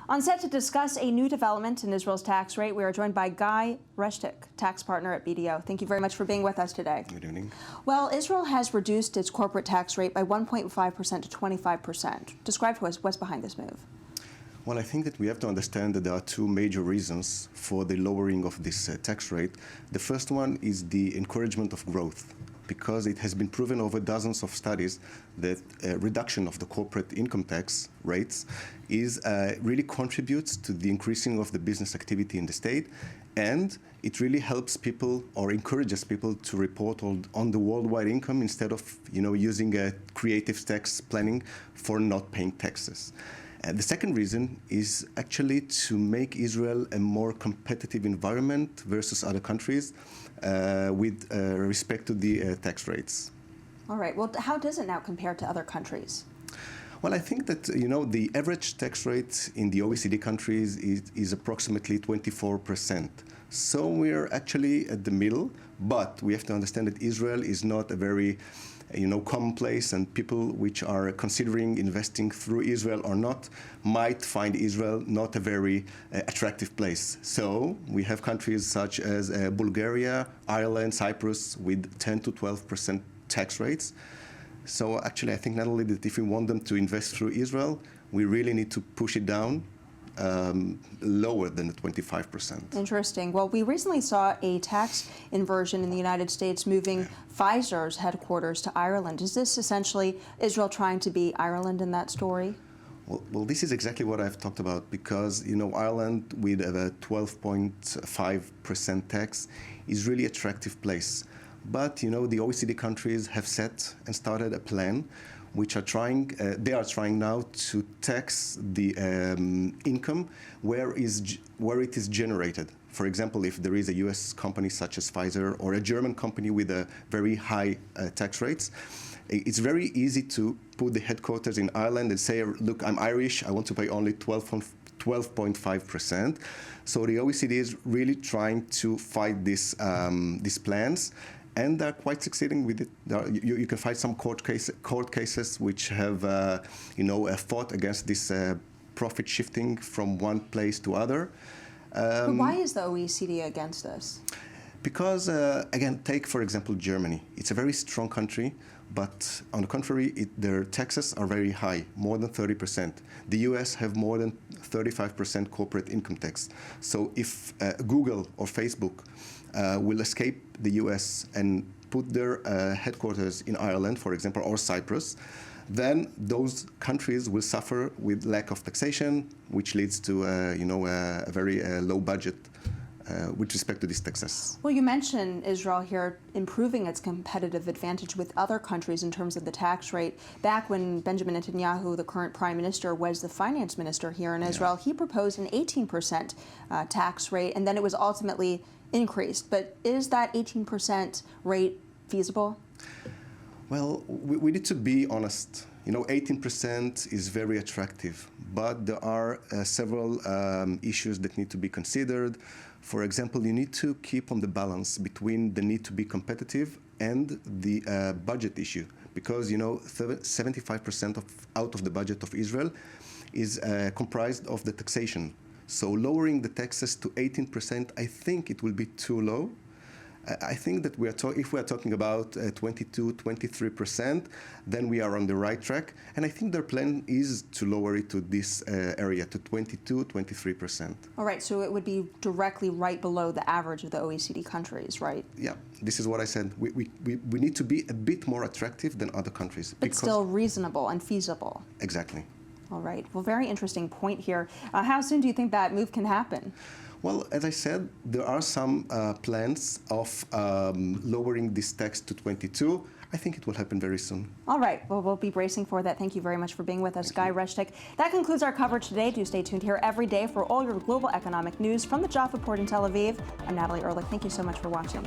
On set to discuss a new development in Israel's tax rate, we are joined by Guy Reshtick, tax partner at BDO. Thank you very much for being with us today. Good evening. Well, Israel has reduced its corporate tax rate by 1.5% to 25%. Describe to us what's behind this move. Well, I think that we have to understand that there are two major reasons for the lowering of this tax rate. The first one is the encouragement of growth, because it has been proven over dozens of studies that reduction of the corporate income tax rates really contributes to the increasing of the business activity in the state, and it really helps people or encourages people to report on the worldwide income instead of using a creative tax planning for not paying taxes. The second reason is actually to make Israel a more competitive environment versus other countries with respect to the tax rates. All right. Well, how does it now compare to other countries? Well, I think that, the average tax rate in the OECD countries is approximately 24%. So we're actually at the middle, but we have to understand that Israel is not a very commonplace, and people which are considering investing through Israel or not might find Israel not a very attractive place. So we have countries such as Bulgaria, Ireland, Cyprus with 10 to 12% tax rates. So actually, I think not only that if we want them to invest through Israel, we really need to push it down lower than the 25%. Interesting. Well, we recently saw a tax inversion in the United States moving Pfizer's headquarters to Ireland. Is this essentially Israel trying to be Ireland in that story? Well, this is exactly what I've talked about, because Ireland with a 12.5% tax is really attractive place. But the OECD countries have set and started a plan which are trying now to tax the income where it is generated. For example, if there is a US company such as Pfizer or a German company with a very high tax rates, it's very easy to put the headquarters in Ireland and say, look, I'm Irish, I want to pay only 12.5%. So the OECD is really trying to fight these plans, and they're quite succeeding with it. You can find some court cases which have, fought against this profit shifting from one place to other. But why is the OECD against this? Because, again, take, for example, Germany. It's a very strong country, but on the contrary, their taxes are very high, more than 30%. The US have more than 35% corporate income tax. So if Google or Facebook will escape the US and put their headquarters in Ireland, for example, or Cyprus, then those countries will suffer with lack of taxation, which leads to a very low budget with respect to these taxes. Well, you mentioned Israel here improving its competitive advantage with other countries in terms of the tax rate. Back when Benjamin Netanyahu, the current prime minister, was the finance minister here in Israel, he proposed an 18% tax rate, and then it was ultimately increased. But is that 18% rate feasible? Well, we need to be honest. 18% is very attractive, but there are several issues that need to be considered. For example, you need to keep on the balance between the need to be competitive and the budget issue, because 75% out of the budget of Israel is comprised of the taxation. So lowering the taxes to 18%, I think it will be too low. I think that if we are talking about 22, 23%, then we are on the right track. And I think their plan is to lower it to this area, to 22, 23%. All right, so it would be directly right below the average of the OECD countries, right? Yeah, this is what I said. We need to be a bit more attractive than other countries. But still reasonable and feasible. Exactly. All right, well, very interesting point here. How soon do you think that move can happen? Well, as I said, there are some plans of lowering this tax to 22. I think it will happen very soon. All right. Well, we'll be bracing for that. Thank you very much for being with us, Guy Reshtick. That concludes our coverage today. Do stay tuned here every day for all your global economic news from the Jaffa Port in Tel Aviv. I'm Natalie Ehrlich. Thank you so much for watching.